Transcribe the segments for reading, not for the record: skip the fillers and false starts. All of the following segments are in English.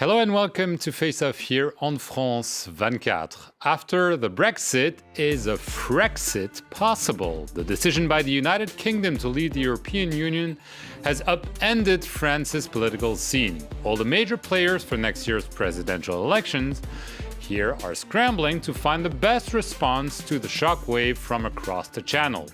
Hello and welcome to Face Off here on France 24. After the Brexit, is a Frexit possible? The decision by the United Kingdom to leave the European Union has upended France's political scene. All the major players for next year's presidential elections here are scrambling to find the best response to the shockwave from across the channel.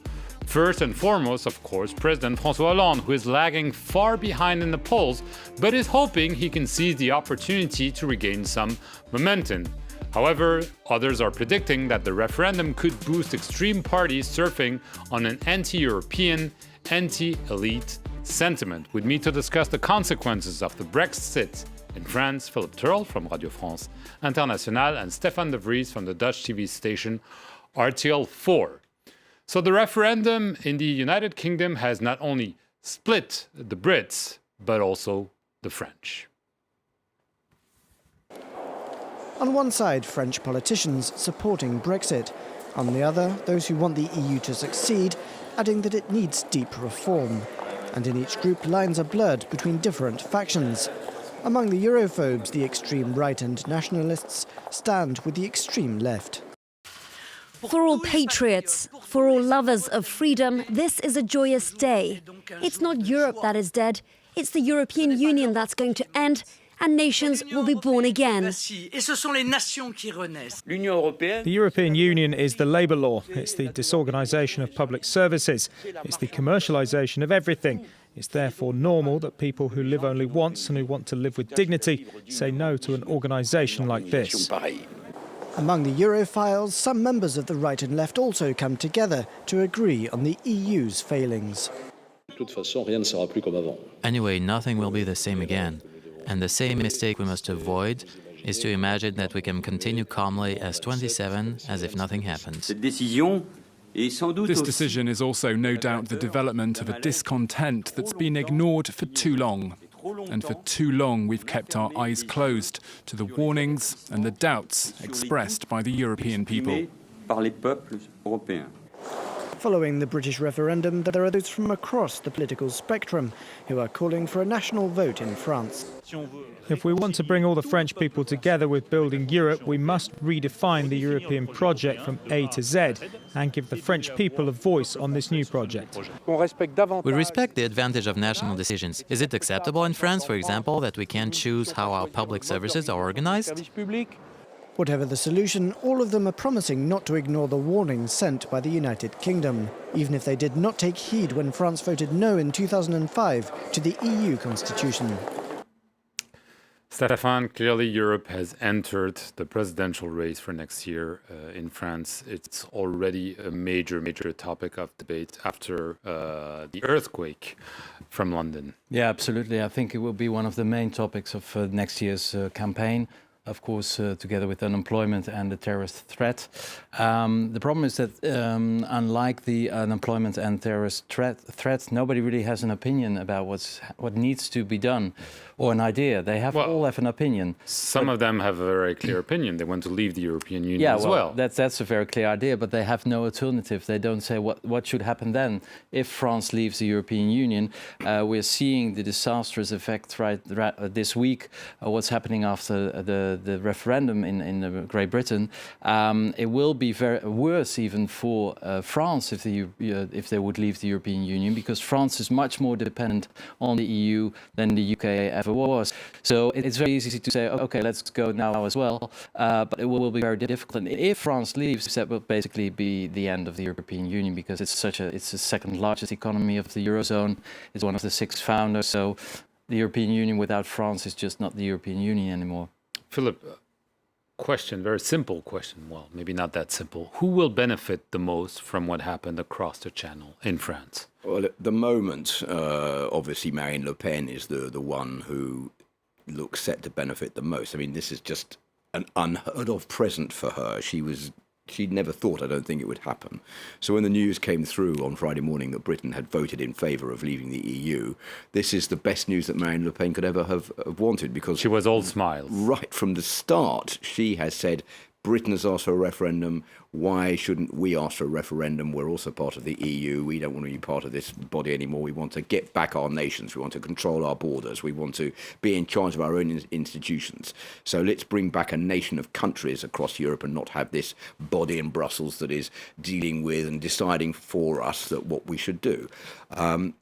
First and foremost, of course, President François Hollande, who is lagging far behind in the polls, but is hoping he can seize the opportunity to regain some momentum. However, others are predicting that the referendum could boost extreme parties surfing on an anti-European, anti-elite sentiment. With me to discuss the consequences of the Brexit in France, Philippe Turl from Radio France Internationale and Stefan de Vries from the Dutch TV station RTL 4. So the referendum in the United Kingdom has not only split the Brits, but also the French. On one side, French politicians supporting Brexit. On the other, those who want the EU to succeed, adding that it needs deep reform. And in each group, lines are blurred between different factions. Among the Europhobes, the extreme right and nationalists stand with the extreme left. For all patriots, for all lovers of freedom, this is a joyous day. It's not Europe that is dead, it's the European Union that's going to end, and nations will be born again. The European Union is the labour law, it's the disorganisation of public services, it's the commercialisation of everything. It's therefore normal that people who live only once and who want to live with dignity say no to an organisation like this. Among the Europhiles, some members of the right and left also come together to agree on the EU's failings. Anyway, nothing will be the same again. And the same mistake we must avoid is to imagine that we can continue calmly as 27 as if nothing happened. This decision is also no doubt the development of a discontent that's been ignored for too long. And for too long we've kept our eyes closed to the warnings and the doubts expressed by the European people. Following the British referendum, there are those from across the political spectrum who are calling for a national vote in France. If we want to bring all the French people together with building Europe, we must redefine the European project from A to Z and give the French people a voice on this new project. We respect the advantage of national decisions. Is it acceptable in France, for example, that we can choose how our public services are organized? Whatever the solution, all of them are promising not to ignore the warnings sent by the United Kingdom, even if they did not take heed when France voted no in 2005 to the EU constitution. Stefan, clearly Europe has entered the presidential race for next year in France. It's already a major topic of debate after the earthquake from London. Yeah, absolutely. I think it will be one of the main topics of next year's campaign. Of course, together with unemployment and the terrorist threat. The problem is that unlike the unemployment and terrorist threat, nobody really has an opinion about what needs to be done or an idea. They all have an opinion. Some of them have a very clear opinion. They want to leave the European Union as well. That's a very clear idea, but they have no alternative. They don't say what should happen then if France leaves the European Union. We're seeing the disastrous effect this week, what's happening after the referendum in Great Britain. It will be very worse even for France if they would leave the European Union, because France is much more dependent on the EU than the UK ever was. So it's very easy to say, okay, let's go now as well, but it will be very difficult. And if France leaves, that will basically be the end of the European Union, because it's the second largest economy of the Eurozone. It's one of the 6 founders. So the European Union without France is just not the European Union anymore. Philip, question, very simple question. Well, maybe not that simple. Who will benefit the most from what happened across the channel in France? Well, at the moment, obviously Marine Le Pen is the one who looks set to benefit the most. I mean, this is just an unheard of present for her. She'd never thought, I don't think, it would happen. So when the news came through on Friday morning that Britain had voted in favour of leaving the EU, this is the best news that Marine Le Pen could ever have wanted, because she was all smiles. Right from the start, she has said Britain has asked for a referendum. Why shouldn't we ask for a referendum? We're also part of the EU. We don't want to be part of this body anymore. We want to get back our nations. We want to control our borders. We want to be in charge of our own institutions. So let's bring back a nation of countries across Europe and not have this body in Brussels that is dealing with and deciding for us that what we should do.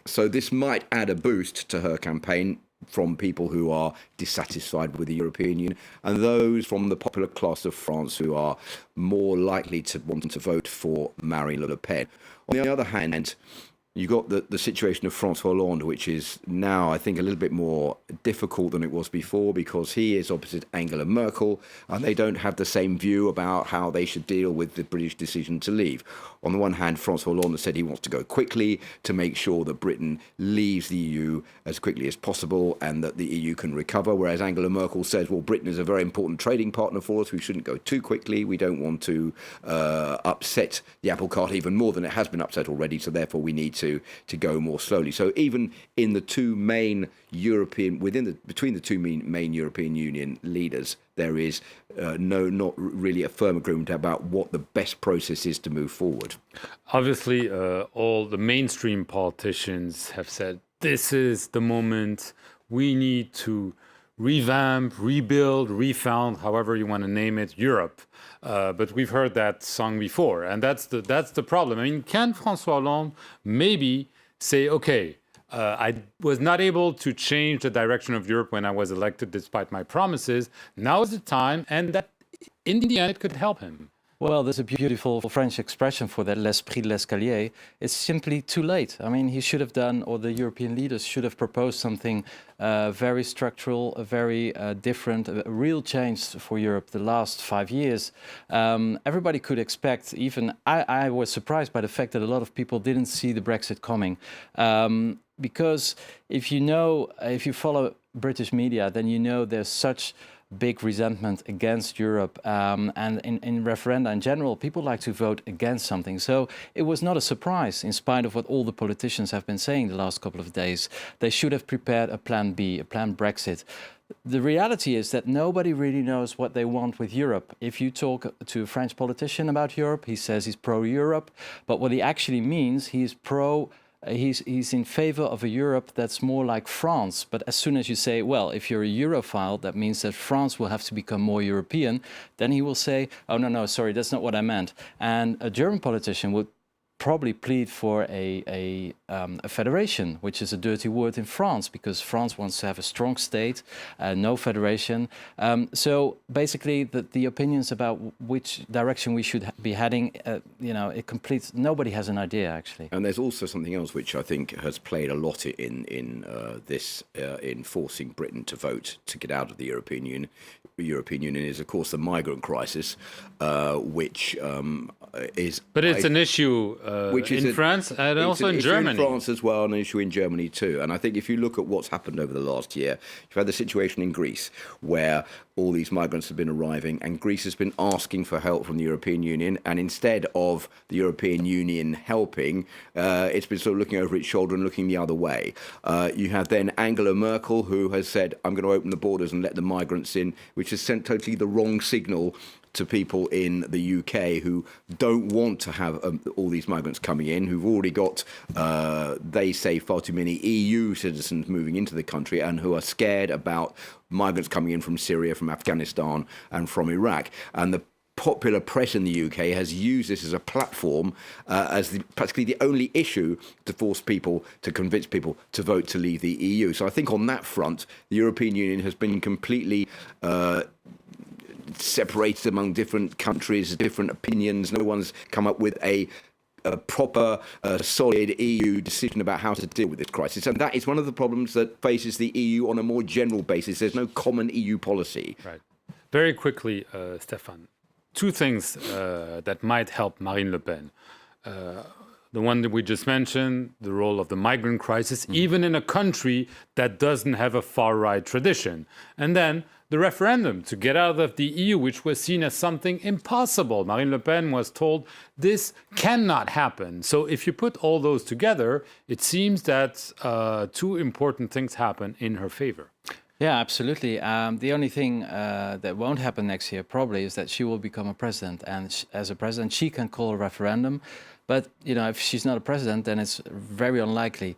So this might add a boost to her campaign from people who are dissatisfied with the European Union and those from the popular class of France who are more likely to want to vote for Marine Le Pen. On the other hand, you've got the situation of François Hollande, which is now, I think, a little bit more difficult than it was before because he is opposite Angela Merkel and they don't have the same view about how they should deal with the British decision to leave. On the one hand, François Hollande said he wants to go quickly to make sure that Britain leaves the EU as quickly as possible and that the EU can recover, whereas Angela Merkel says, well, Britain is a very important trading partner for us. We shouldn't go too quickly. We don't want to upset the apple cart even more than it has been upset already, so therefore we need to go more slowly. So even in the two main between the two main European Union leaders, there is not really a firm agreement about what the best process is to move forward. Obviously, all the mainstream politicians have said, this is the moment we need to revamp, rebuild, refound, however you want to name it, Europe. But we've heard that song before, and that's the problem. I mean, can François Hollande maybe say, okay, I was not able to change the direction of Europe when I was elected, despite my promises. Now is the time, and that in the end, it could help him. Well, there's a beautiful French expression for that, l'esprit de l'escalier. It's simply too late. I mean, he should have done, or the European leaders should have proposed something very structural, very different, a real change for Europe the last 5 years. Everybody could expect, even I was surprised by the fact that a lot of people didn't see the Brexit coming. Because if you follow British media, then you know there's such big resentment against Europe, and in referenda in general, people like to vote against something. So it was not a surprise, in spite of what all the politicians have been saying the last couple of days. They should have prepared a plan B, a plan Brexit. The reality is that nobody really knows what they want with Europe. If you talk to a French politician about Europe, he says he's pro-Europe, but what he actually means, he's in favor of a Europe that's more like France. But as soon as you say, well, if you're a Europhile, that means that France will have to become more European, then he will say, oh, no, sorry, that's not what I meant. And a German politician would probably plead for a federation, which is a dirty word in France, because France wants to have a strong state, no federation. So basically, the opinions about which direction we should be heading, it completes. Nobody has an idea, actually. And there's also something else which I think has played a lot in forcing Britain to vote to get out of the European Union. The European Union is, of course, the migrant crisis, which is. But it's an issue. Which is in France and also in Germany. In France as well, an issue in Germany too. And I think if you look at what's happened over the last year, you've had the situation in Greece where all these migrants have been arriving and Greece has been asking for help from the European Union. And instead of the European Union helping, it's been sort of looking over its shoulder and looking the other way. You have then Angela Merkel, who has said, I'm going to open the borders and let the migrants in, which has sent totally the wrong signal to people in the UK who don't want to have all these migrants coming in, who've already got, they say, far too many EU citizens moving into the country and who are scared about migrants coming in from Syria, from Afghanistan and from Iraq. And the popular press in the UK has used this as a platform, as practically the only issue to force people, to convince people to vote to leave the EU. So I think on that front, the European Union has been completely separated among different countries, different opinions. No one's come up with a proper, solid EU decision about how to deal with this crisis. And that is one of the problems that faces the EU on a more general basis. There's no common EU policy. Right. Very quickly, Stefan, two things that might help Marine Le Pen. The one that we just mentioned, the role of the migrant crisis, even in a country that doesn't have a far-right tradition. And then the referendum to get out of the EU, which was seen as something impossible. Marine Le Pen was told this cannot happen. So if you put all those together, it seems that two important things happen in her favor. Yeah, absolutely. The only thing that won't happen next year probably is that she will become a president, and as a president, she can call a referendum. But if she's not a president, then it's very unlikely.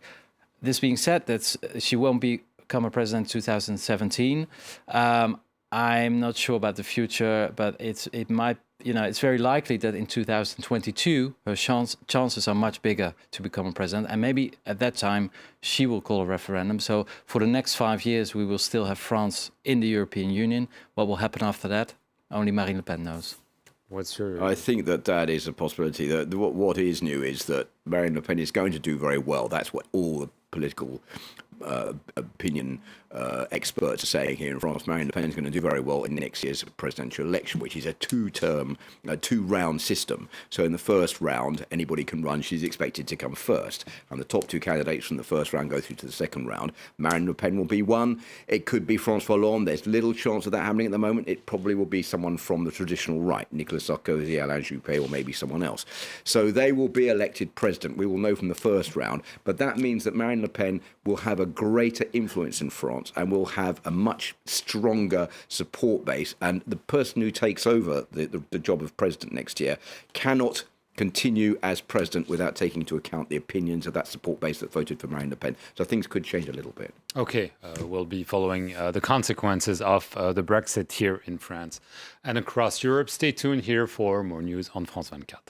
This being said, that she won't become a president in 2017. I'm not sure about the future, but it might. It's very likely that in 2022 her chances are much bigger to become a president, and maybe at that time she will call a referendum. So for the next 5 years, we will still have France in the European Union. What will happen after that? Only Marine Le Pen knows. I think that is a possibility. What is new is that Marine Le Pen is going to do very well. That's what all the political opinion experts are saying here in France. Marine Le Pen is going to do very well in next year's presidential election, which is a two-round system. So in the first round, anybody can run. She's expected to come first. And the top two candidates from the first round go through to the second round. Marine Le Pen will be one. It could be François Hollande. There's little chance of that happening at the moment. It probably will be someone from the traditional right, Nicolas Sarkozy, Alain Juppé, or maybe someone else. So they will be elected president. We will know from the first round. But that means that Marine Le Pen will have a greater influence in France and will have a much stronger support base. And the person who takes over the job of president next year cannot continue as president without taking into account the opinions of that support base that voted for Marine Le Pen. So things could change a little bit. Okay, we'll be following the consequences of the Brexit here in France and across Europe. Stay tuned here for more news on France 24.